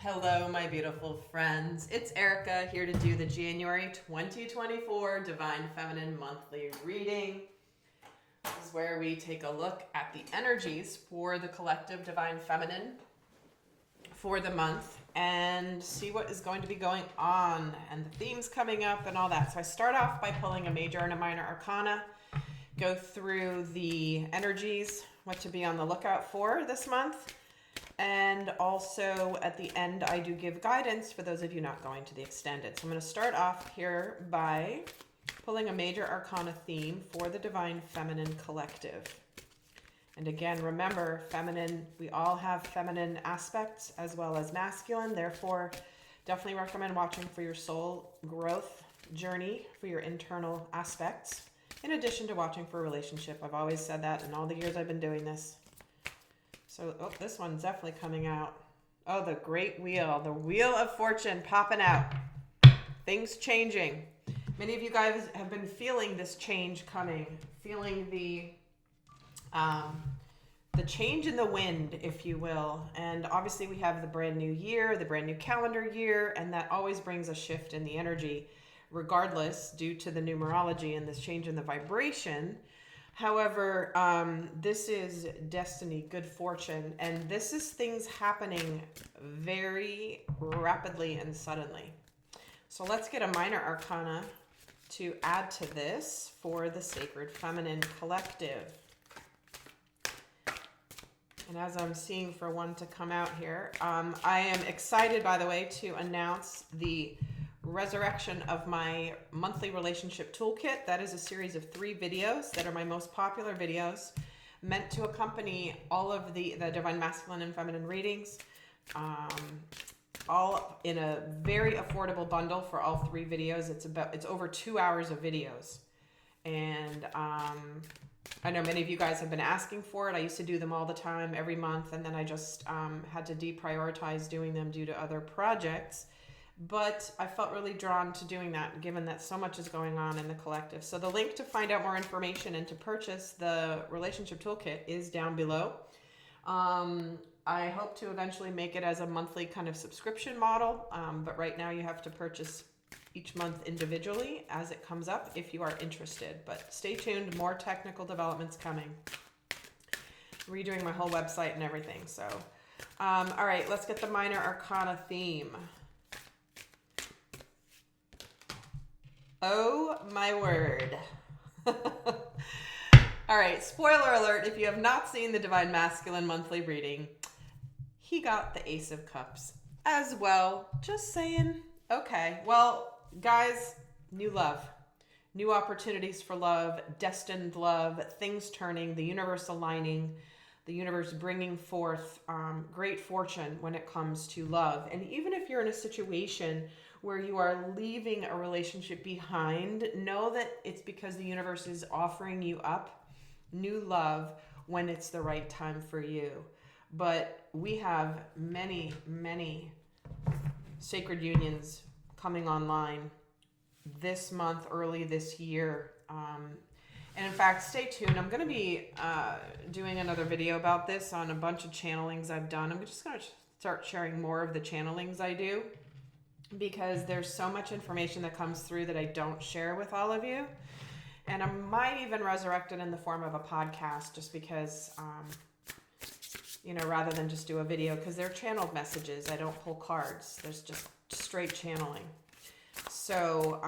Hello, my beautiful friends. It's Erika here to do the January 2024 Divine Feminine Monthly Reading. This is where we take a look at the energies for the collective Divine Feminine for the month and see what is going to be going on and the themes coming up and all that. So I start off by pulling a major and a minor arcana, go through the energies, what to be on the lookout for this month. And also at the end, I do give guidance for those of you not going to the extended. So I'm going to start off here by pulling a major arcana theme for the Divine Feminine Collective. And again, remember, feminine, we all have feminine aspects as well as masculine. Therefore, definitely recommend watching for your soul growth journey, for your internal aspects, in addition to watching for a relationship. I've always said that in all the years I've been doing this. So, this one's definitely coming out. Oh, the great wheel, the wheel of fortune popping out. Things changing. Many of you guys have been feeling this change coming, feeling the change in the wind, if you will. And obviously we have the brand new year, the brand new calendar year, and that always brings a shift in the energy, regardless, due to the numerology and this change in the vibration. However, this is destiny, good fortune, and this is things happening very rapidly and suddenly. So let's get a minor arcana to add to this for the Sacred Feminine Collective. And as I'm seeing for one to come out here, I am excited, by the way, to announce the resurrection of my monthly relationship toolkit. That is a series of 3 videos that are my most popular videos, meant to accompany all of the divine masculine and feminine readings, all in a very affordable bundle for all 3 videos. It's over 2 hours of videos, and I know many of you guys have been asking for it. I used to do them all the time every month, and then I just had to deprioritize doing them due to other projects. But I felt really drawn to doing that, given that so much is going on in the collective. So the link to find out more information and to purchase the relationship toolkit is down below. I hope to eventually make it as a monthly kind of subscription model, but right now you have to purchase each month individually as it comes up if you are interested. But stay tuned, more technical developments coming. Redoing my whole website and everything. So, all right, let's get the minor arcana theme. Oh my word. All right, spoiler alert, if you have not seen the Divine Masculine monthly reading, he got the Ace of Cups as well. Just saying. Okay, well, guys, new love, new opportunities for love, destined love, things turning, the universe aligning, the universe bringing forth great fortune when it comes to love. And even if you're in a situation where you are leaving a relationship behind, know that it's because the universe is offering you up new love when it's the right time for you. But we have many, many sacred unions coming online this month, early this year. And in fact, stay tuned. I'm going to be doing another video about this on a bunch of channelings I've done. I'm just going to start sharing more of the channelings I do, because there's so much information that comes through that I don't share with all of you. And I might even resurrect it in the form of a podcast, just because, rather than just do a video, because they're channeled messages. I don't pull cards. There's just straight channeling. So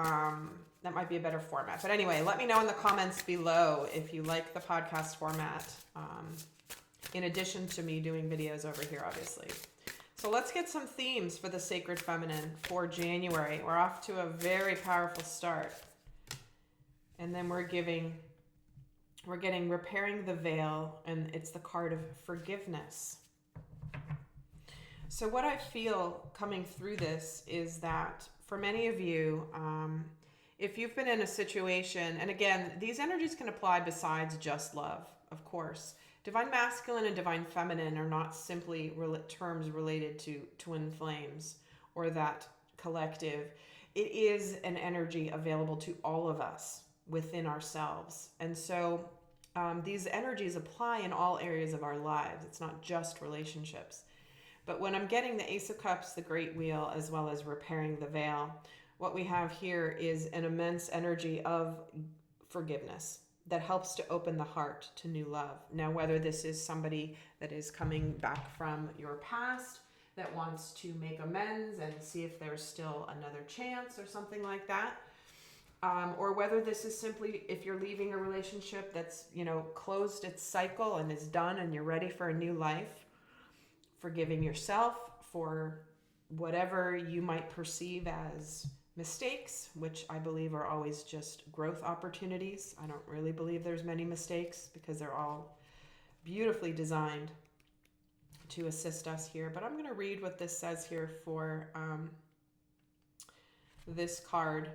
that might be a better format. But anyway, let me know in the comments below if you like the podcast format, in addition to me doing videos over here, obviously. So let's get some themes for the Sacred Feminine for January. We're off to a very powerful start. And then we're getting repairing the veil, and it's the card of forgiveness. So what I feel coming through this is that for many of you, if you've been in a situation, and again, these energies can apply besides just love, of course. Divine Masculine and Divine Feminine are not simply terms related to twin flames or that collective. It is an energy available to all of us within ourselves. And so these energies apply in all areas of our lives. It's not just relationships. But when I'm getting the Ace of Cups, the Great Wheel, as well as repairing the veil, what we have here is an immense energy of forgiveness that helps to open the heart to new love. Now, whether this is somebody that is coming back from your past that wants to make amends and see if there's still another chance or something like that, or whether this is simply if you're leaving a relationship that's, closed its cycle and is done and you're ready for a new life, forgiving yourself for whatever you might perceive as mistakes, which I believe are always just growth opportunities. I don't really believe there's many mistakes because they're all beautifully designed to assist us here. But I'm going to read what this says here for this card.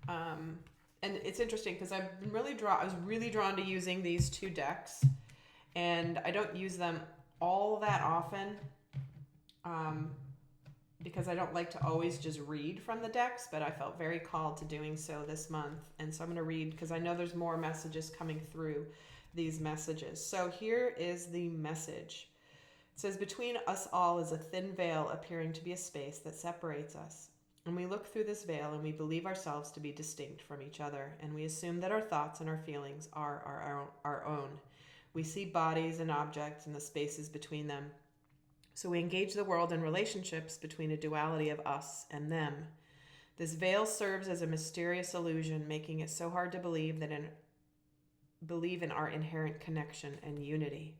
And it's interesting because I was really drawn to using these two decks, and I don't use them all that often. Because I don't like to always just read from the decks, but I felt very called to doing so this month. And so I'm going to read because I know there's more messages coming through these messages. So here is the message. It says, between us all is a thin veil appearing to be a space that separates us. And we look through this veil and we believe ourselves to be distinct from each other. And we assume that our thoughts and our feelings are our own. We see bodies and objects and the spaces between them. So we engage the world in relationships between a duality of us and them. This veil serves as a mysterious illusion, making it so hard to believe in our inherent connection and unity.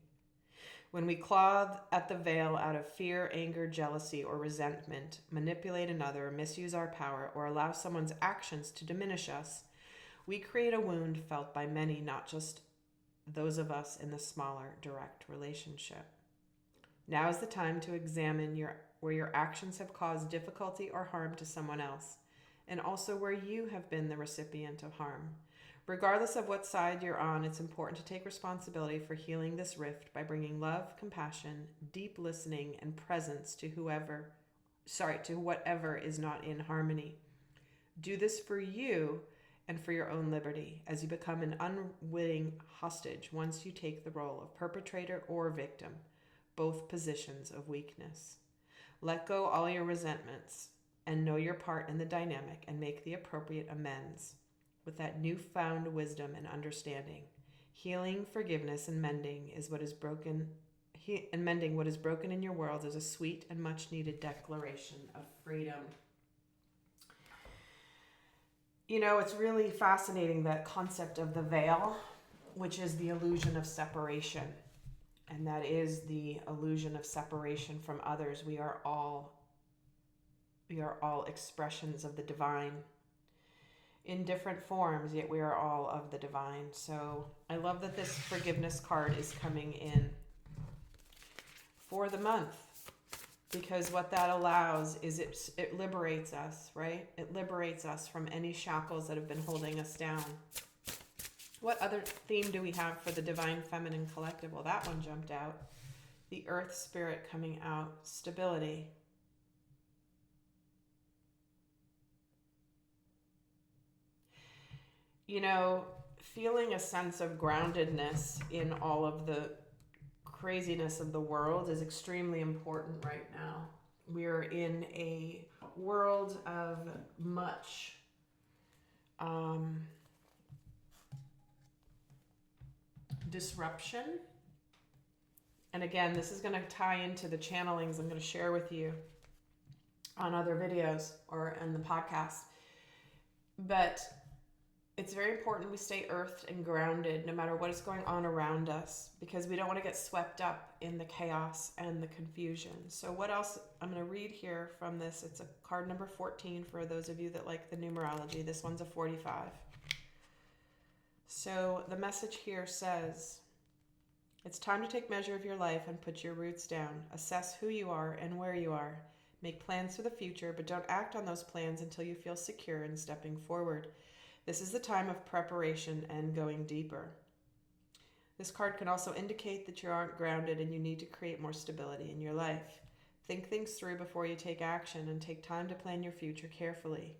When we claw at the veil out of fear, anger, jealousy, or resentment, manipulate another, misuse our power, or allow someone's actions to diminish us, we create a wound felt by many, not just those of us in the smaller, direct relationship. Now is the time to examine where your actions have caused difficulty or harm to someone else, and also where you have been the recipient of harm. Regardless of what side you're on, it's important to take responsibility for healing this rift by bringing love, compassion, deep listening, and presence to whatever is not in harmony. Do this for you and for your own liberty as you become an unwitting hostage once you take the role of perpetrator or victim, both positions of weakness. Let go all your resentments and know your part in the dynamic and make the appropriate amends with that newfound wisdom and understanding. Healing, forgiveness, and mending what is broken in your world is a sweet and much needed declaration of freedom. It's really fascinating, that concept of the veil, which is the illusion of separation. And that is the illusion of separation from others. We are all expressions of the divine in different forms, yet we are all of the divine. So I love that this forgiveness card is coming in for the month, because what that allows is it liberates us, right? It liberates us from any shackles that have been holding us down. What other theme do we have for the Divine Feminine Collective? Well, that one jumped out. The Earth Spirit coming out. Stability. Feeling a sense of groundedness in all of the craziness of the world is extremely important right now. We're in a world of much disruption. And again, this is going to tie into the channelings I'm going to share with you on other videos or in the podcast. But it's very important we stay earthed and grounded no matter what is going on around us, because we don't want to get swept up in the chaos and the confusion. So what else I'm going to read here from this? It's a card number 14 for those of you that like the numerology. This one's a 45. So the message here says, it's time to take measure of your life and put your roots down. Assess who you are and where you are. Make plans for the future, but don't act on those plans until you feel secure in stepping forward. This is the time of preparation and going deeper. This card can also indicate that you aren't grounded and you need to create more stability in your life. Think things through before you take action and take time to plan your future carefully.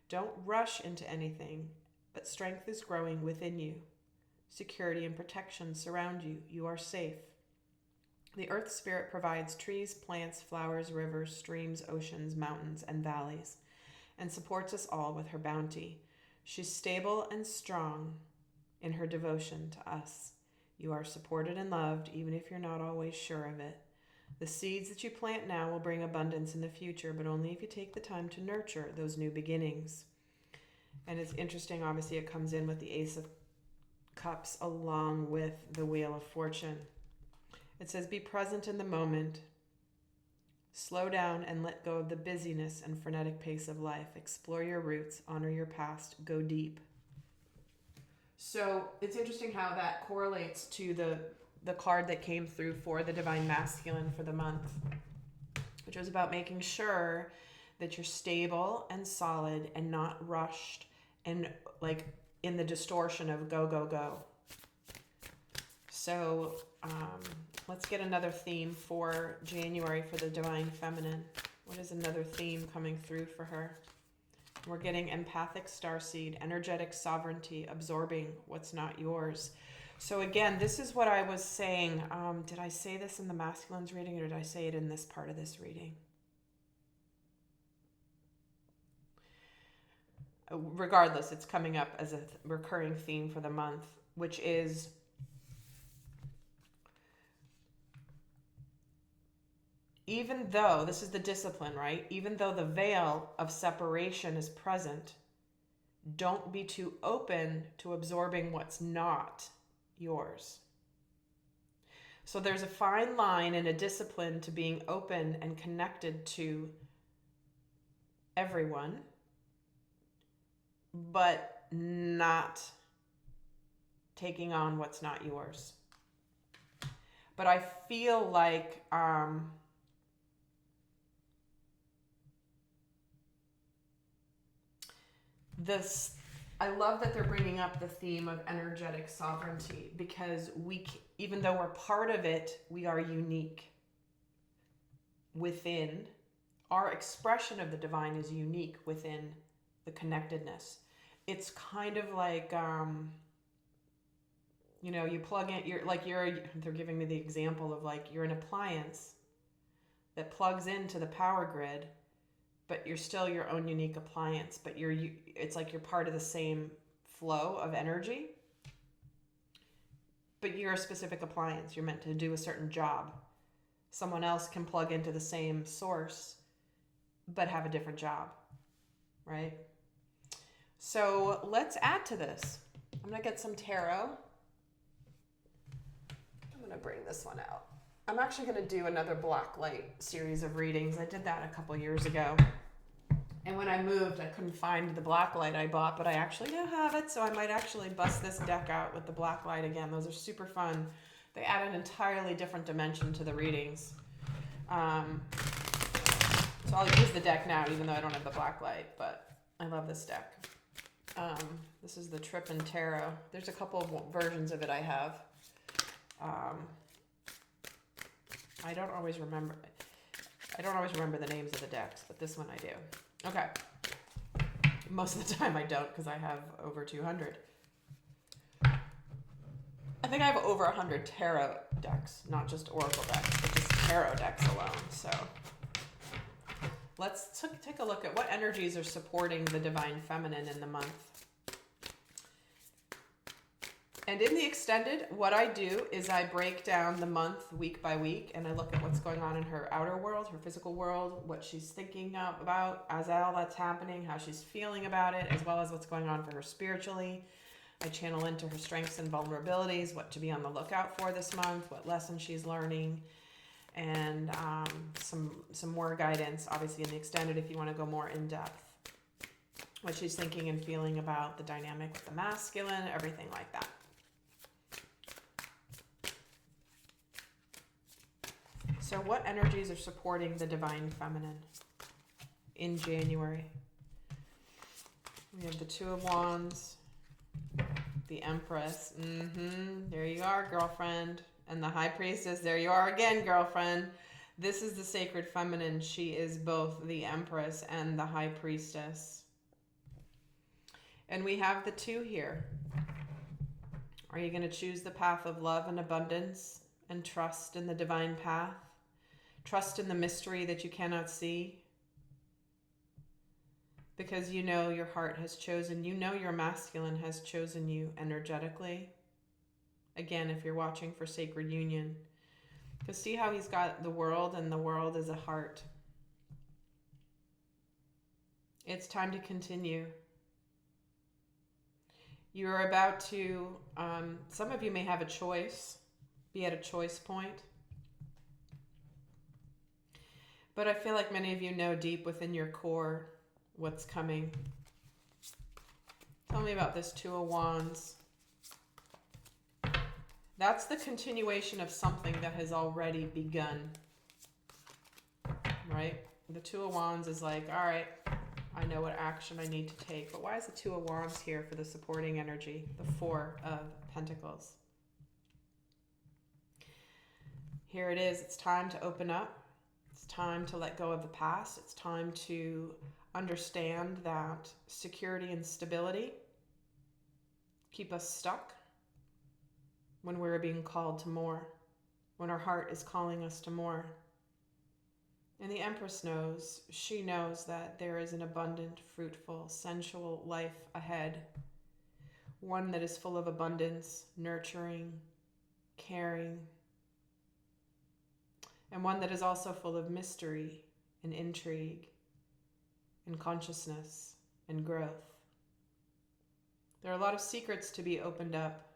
Don't rush into anything, but strength is growing within you. Security and protection surround you. You are safe. The earth spirit provides trees, plants, flowers, rivers, streams, oceans, mountains, and valleys, and supports us all with her bounty. She's stable and strong in her devotion to us. You are supported and loved, even if you're not always sure of it. The seeds that you plant now will bring abundance in the future, but only if you take the time to nurture those new beginnings. And it's interesting, obviously, it comes in with the Ace of Cups along with the Wheel of Fortune. It says, be present in the moment. Slow down and let go of the busyness and frenetic pace of life. Explore your roots, honor your past, go deep. So it's interesting how that correlates to the card that came through for the Divine Masculine for the month, which was about making sure that you're stable and solid and not rushed and like in the distortion of go, go, go. So let's get another theme for January for the Divine Feminine. What is another theme coming through for her? We're getting empathic starseed, energetic sovereignty, absorbing what's not yours. So again, this is what I was saying. Did I say this in the masculines reading or did I say it in this part of this reading? Regardless, it's coming up as a recurring theme for the month, which is even though, this is the discipline, right? Even though the veil of separation is present, don't be too open to absorbing what's not yours. So there's a fine line and a discipline to being open and connected to everyone, but not taking on what's not yours. But I feel like I love that they're bringing up the theme of energetic sovereignty, because even though we're part of it, we are unique within. Our expression of the divine is unique within the connectedness. It's kind of like, you plug in, they're giving me the example of like you're an appliance that plugs into the power grid, but you're still your own unique appliance, but it's like you're part of the same flow of energy, but you're a specific appliance. You're meant to do a certain job. Someone else can plug into the same source, but have a different job, right? So let's add to this. I'm gonna get some tarot. I'm gonna bring this one out. I'm actually going to do another Blacklight series of readings. I did that a couple years ago. And when I moved, I couldn't find the Blacklight I bought, but I actually do have it, so I might actually bust this deck out with the Blacklight again. Those are super fun. They add an entirely different dimension to the readings. So I'll use the deck now, even though I don't have the Blacklight, but I love this deck. This is the Trippin' Tarot. There's a couple of versions of it I have. I don't always remember the names of the decks, but this one I do. Okay. Most of the time I don't, because I have over 200. I think I have over 100 tarot decks, not just oracle decks, but just tarot decks alone. So let's take a look at what energies are supporting the Divine Feminine in the month. And in the extended, what I do is I break down the month week by week, and I look at what's going on in her outer world, her physical world, what she's thinking about as all that's happening, how she's feeling about it, as well as what's going on for her spiritually. I channel into her strengths and vulnerabilities, what to be on the lookout for this month, what lessons she's learning, and some more guidance, obviously in the extended if you want to go more in depth. What she's thinking and feeling about the dynamic with the masculine, everything like that. So what energies are supporting the Divine Feminine in January? We have the Two of Wands, the Empress. There you are, girlfriend. And the High Priestess. There you are again, girlfriend. This is the Sacred Feminine. She is both the Empress and the High Priestess. And we have the Two here. Are you going to choose the path of love and abundance and trust in the divine path. Trust in the mystery that you cannot see. Because you know your heart has chosen, you know your masculine has chosen you energetically. Again, if you're watching for Sacred Union. Because see how he's got the world, and the world is a heart. It's time to continue. You're about to, some of you may have a choice, be at a choice point. But I feel like many of you know deep within your core what's coming. Tell me about this Two of Wands. That's the continuation of something that has already begun, right? The Two of Wands is like, all right, I know what action I need to take. But why is the Two of Wands here for the supporting energy? The Four of Pentacles. Here it is. It's time to open up. It's time to let go of the past. It's time to understand that security and stability keep us stuck when we're being called to more, when our heart is calling us to more. And the Empress knows, she knows that there is an abundant, fruitful, sensual life ahead. One that is full of abundance, nurturing, caring, and one that is also full of mystery and intrigue and consciousness and growth. There are a lot of secrets to be opened up,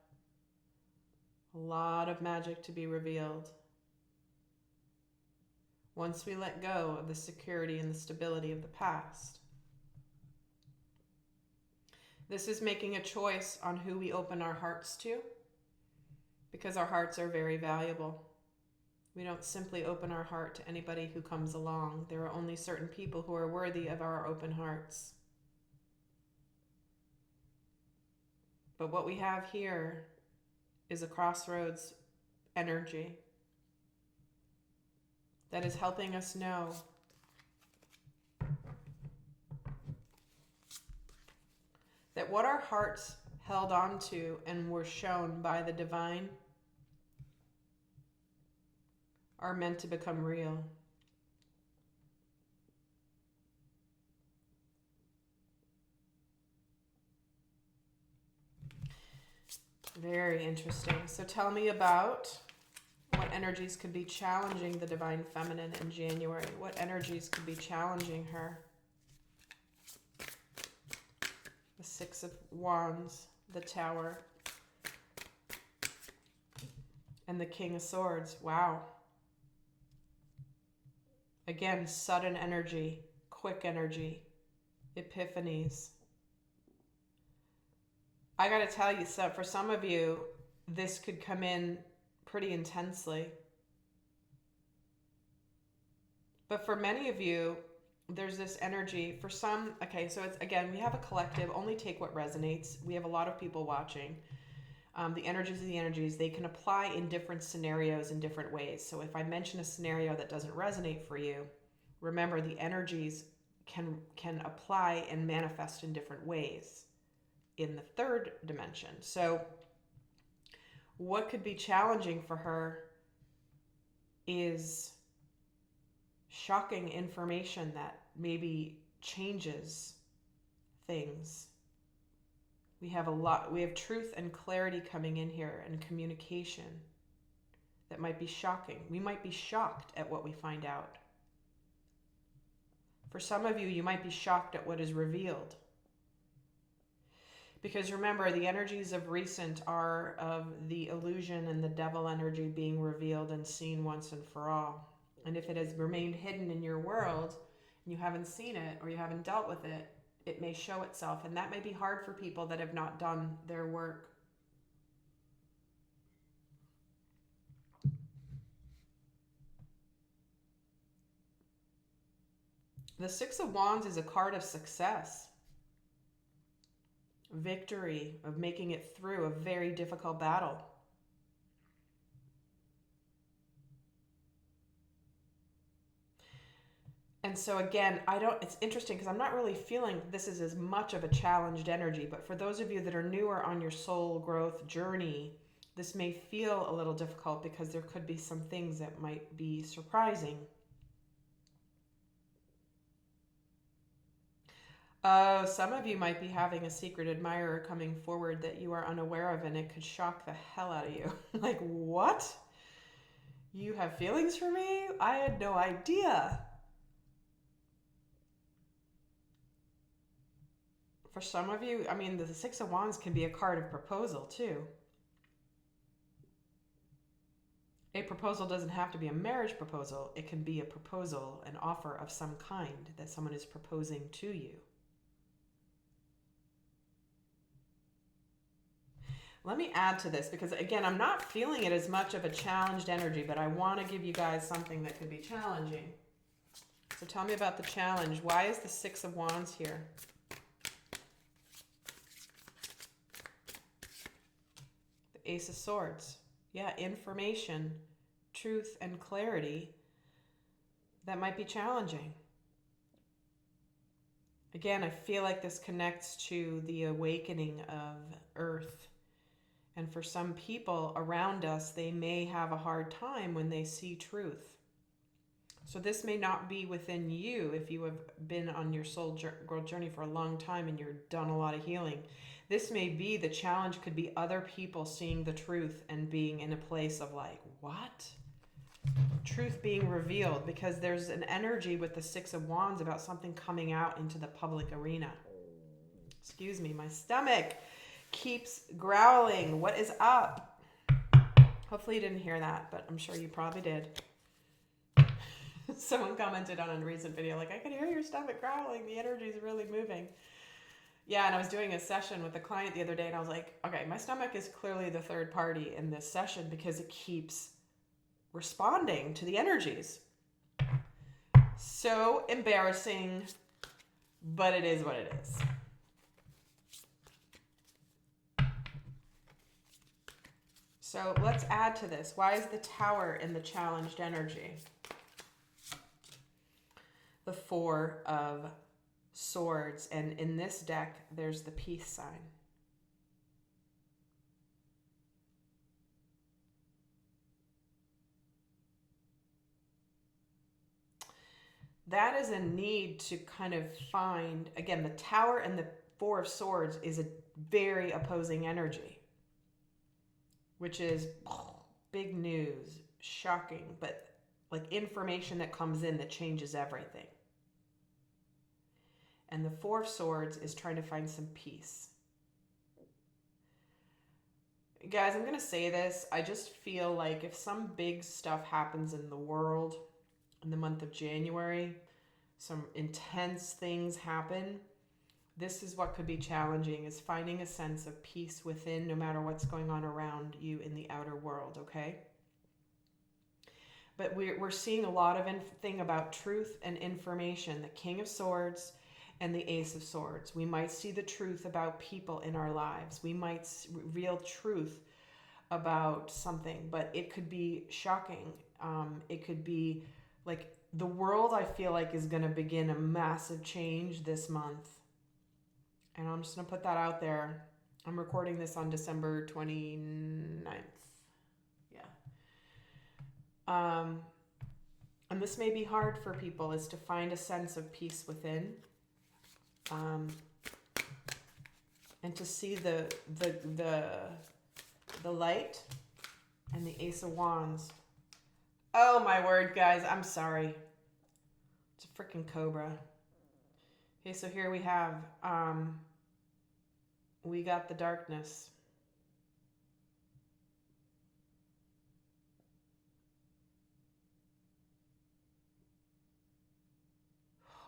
a lot of magic to be revealed. Once we let go of the security and the stability of the past. This is making a choice on who we open our hearts to, because our hearts are very valuable. We don't simply open our heart to anybody who comes along. There are only certain people who are worthy of our open hearts. But what we have here is a crossroads energy that is helping us know that what our hearts held on to and were shown by the divine are meant to become real. Very interesting. So tell me about what energies could be challenging the Divine Feminine in January. What energies could be challenging her? The Six of Wands, the Tower, and the King of Swords. Wow. Again, sudden energy, quick energy, epiphanies. I got to tell you, so for some of you, this could come in pretty intensely. But for many of you, there's this energy. For some, okay, so it's, again, we have a collective, only take what resonates. We have a lot of people watching. The energies are the energies. They can apply in different scenarios in different ways. So if I mention a scenario that doesn't resonate for you, remember the energies can apply and manifest in different ways in the third dimension. So what could be challenging for her is shocking information that maybe changes things. We have truth and clarity coming in here, and communication that might be shocking. We might be shocked at what we find out. For some of you, you might be shocked at what is revealed. Because remember, the energies of recent are of the illusion and the devil energy being revealed and seen once and for all. And if it has remained hidden in your world, and you haven't seen it or you haven't dealt with it, it may show itself. And that may be hard for people that have not done their work. The Six of Wands is a card of success. Victory, of making it through a very difficult battle. And so again, it's interesting because I'm not really feeling this is as much of a challenged energy, but for those of you that are newer on your soul growth journey, This may feel a little difficult because there could be some things that might be surprising. Oh, some of you might be having a secret admirer coming forward that you are unaware of, and it could shock the hell out of you. Like, what? You have feelings for me? I had no idea. For some of you, I mean, the Six of Wands can be a card of proposal too. A proposal doesn't have to be a marriage proposal. It can be a proposal, an offer of some kind that someone is proposing to you. Let me add to this because, again, I'm not feeling it as much of a challenged energy, but I want to give you guys something that could be challenging. So tell me about the challenge. Why is the Six of Wands here? The Ace of Swords. Yeah, information, truth, and clarity that might be challenging. Again, I feel like this connects to the awakening of Earth. And for some people around us, they may have a hard time when they see truth. So this may not be within you if you have been on your soul growth journey for a long time and you've done a lot of healing. This may be, the challenge could be other people seeing the truth and being in a place of like, what? Truth being revealed, because there's an energy with the Six of Wands about something coming out into the public arena. Excuse me, my stomach keeps growling. What is up? Hopefully you didn't hear that, but I'm sure you probably did. Someone commented on a recent video, like, I can hear your stomach growling. The energy is really moving. Yeah, and I was doing a session with a client the other day, and I was like, okay, my stomach is clearly the third party in this session because it keeps responding to the energies. So embarrassing, but it is what it is. So let's add to this. Why is the Tower in the challenged energy? The Four of Swords. And in this deck, there's the peace sign. That is a need to kind of find, again, the Tower and the Four of Swords is a very opposing energy, which is big news, shocking, but like information that comes in that changes everything. And the Four of Swords is trying to find some peace. Guys, I'm going to say this. I just feel like if some big stuff happens in the world in the month of January, some intense things happen, this is what could be challenging, is finding a sense of peace within, no matter what's going on around you in the outer world, okay? But we're seeing a lot of thing about truth and information, the King of Swords and the Ace of Swords. We might see the truth about people in our lives. We might reveal truth about something, but it could be shocking. It could be like the world, I feel like, is going to begin a massive change this month. And I'm just going to put that out there. I'm recording this on December 29th. Yeah. And this may be hard for people, is to find a sense of peace within. And to see the light and the Ace of Wands. Oh my word, guys, I'm sorry. It's a freaking cobra. Okay, so here we have, we got the darkness.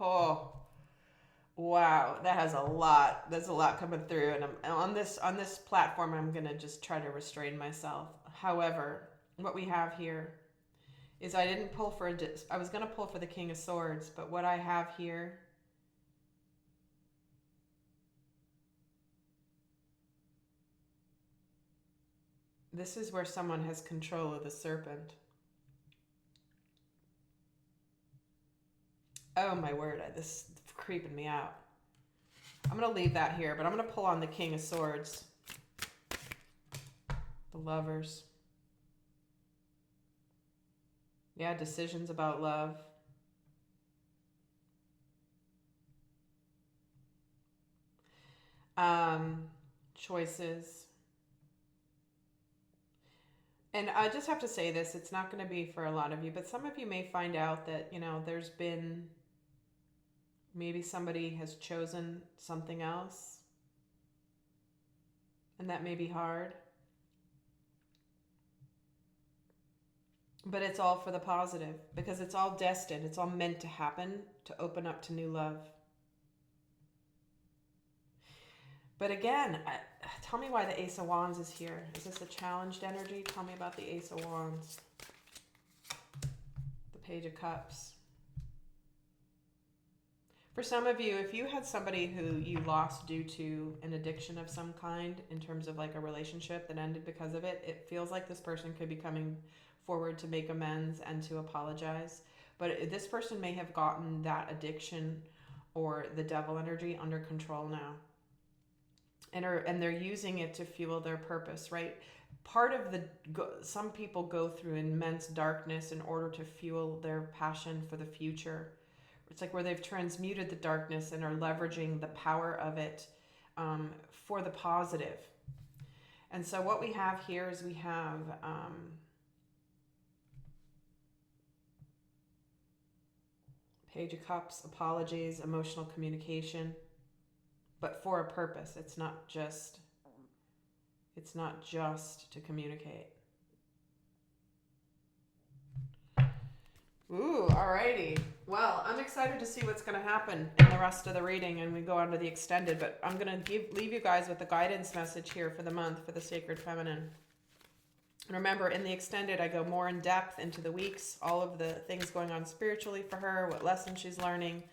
Oh, wow, that has a lot. There's a lot coming through, and on this platform, I'm gonna just try to restrain myself. However, what we have here is I didn't pull for I was gonna pull for the King of Swords, but what I have here this is where someone has control of the serpent. Oh my word, this is creeping me out. I'm going to leave that here, but I'm going to pull on the King of Swords. The Lovers. Yeah, decisions about love. Choices. And I just have to say this, it's not going to be for a lot of you, but some of you may find out that, there's been maybe somebody has chosen something else, and that may be hard. But it's all for the positive, because it's all destined. It's all meant to happen to open up to new love. But again, tell me why the Ace of Wands is here. Is this a challenged energy? Tell me about the Ace of Wands. The Page of Cups. For some of you, if you had somebody who you lost due to an addiction of some kind, in terms of like a relationship that ended because of it, it feels like this person could be coming forward to make amends and to apologize. But this person may have gotten that addiction or the devil energy under control now. And they're using it to fuel their purpose, right? Part of some people go through immense darkness in order to fuel their passion for the future. It's like where they've transmuted the darkness and are leveraging the power of it for the positive. And so what we have here is we have Page of Cups, apologies, emotional communication, but for a purpose. It's not just to communicate. Ooh, alrighty. Well, I'm excited to see what's going to happen in the rest of the reading, and we go on to the extended, but I'm going to leave you guys with the guidance message here for the month for the Sacred Feminine. And remember, in the extended, I go more in depth into the weeks, all of the things going on spiritually for her, what lessons she's learning,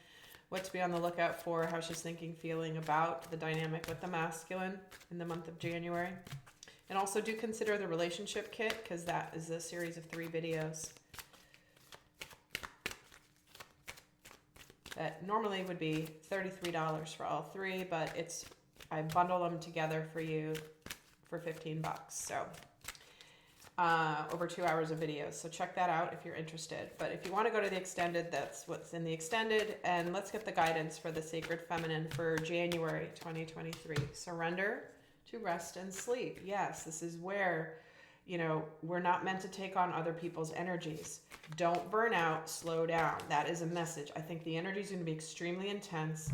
what to be on the lookout for, how she's thinking, feeling about the dynamic with the masculine in the month of January. And also do consider the relationship kit, because that is a series of 3 videos that normally would be $33 for all 3, but I bundle them together for you for $15. So over 2 hours of videos. So check that out if you're interested. But if you want to go to the extended, that's what's in the extended. And let's get the guidance for the Sacred Feminine for January 2023. Surrender to rest and sleep. Yes, this is where, we're not meant to take on other people's energies. Don't burn out, slow down. That is a message. I think the energy is going to be extremely intense.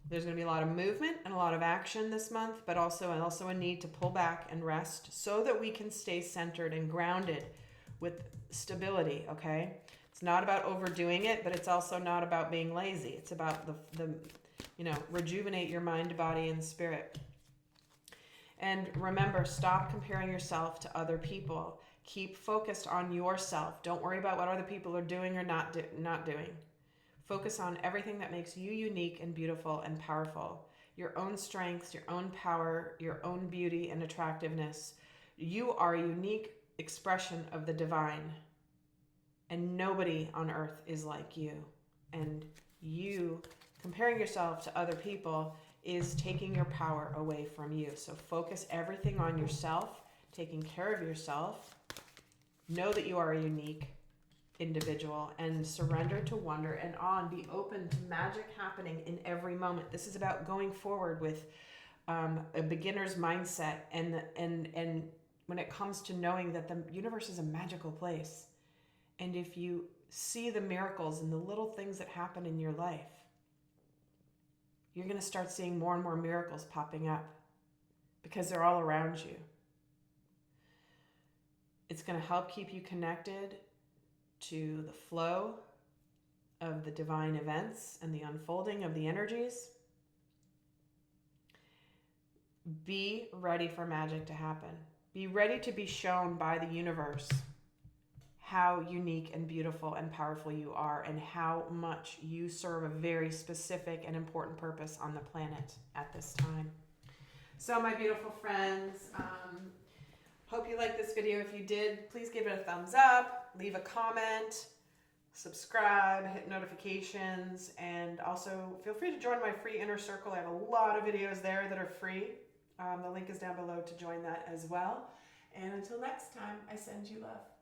There's going to be a lot of movement and a lot of action this month, but also a need to pull back and rest so that we can stay centered and grounded with stability, okay? It's not about overdoing it, but it's also not about being lazy. It's about the rejuvenate your mind, body, and spirit. And remember, stop comparing yourself to other people. Keep focused on yourself. Don't worry about what other people are doing or not doing. Focus on everything that makes you unique and beautiful and powerful. Your own strengths, your own power, your own beauty and attractiveness. You are a unique expression of the divine. And nobody on earth is like you. And you comparing yourself to other people is taking your power away from you. So focus everything on yourself, taking care of yourself. Know that you are a unique individual, and surrender to wonder and awe, and be open to magic happening in every moment. This is about going forward with a beginner's mindset, and when it comes to knowing that the universe is a magical place, and if you see the miracles and the little things that happen in your life, you're going to start seeing more and more miracles popping up because they're all around you. It's going to help keep you connected to the flow of the divine events and the unfolding of the energies. Be ready for magic to happen. Be ready to be shown by the universe how unique and beautiful and powerful you are, and how much you serve a very specific and important purpose on the planet at this time. So my beautiful friends, hope you liked this video. If you did, please give it a thumbs up, leave a comment, subscribe, hit notifications, and also feel free to join my free inner circle. I have a lot of videos there that are free. The link is down below to join that as well. And until next time, I send you love.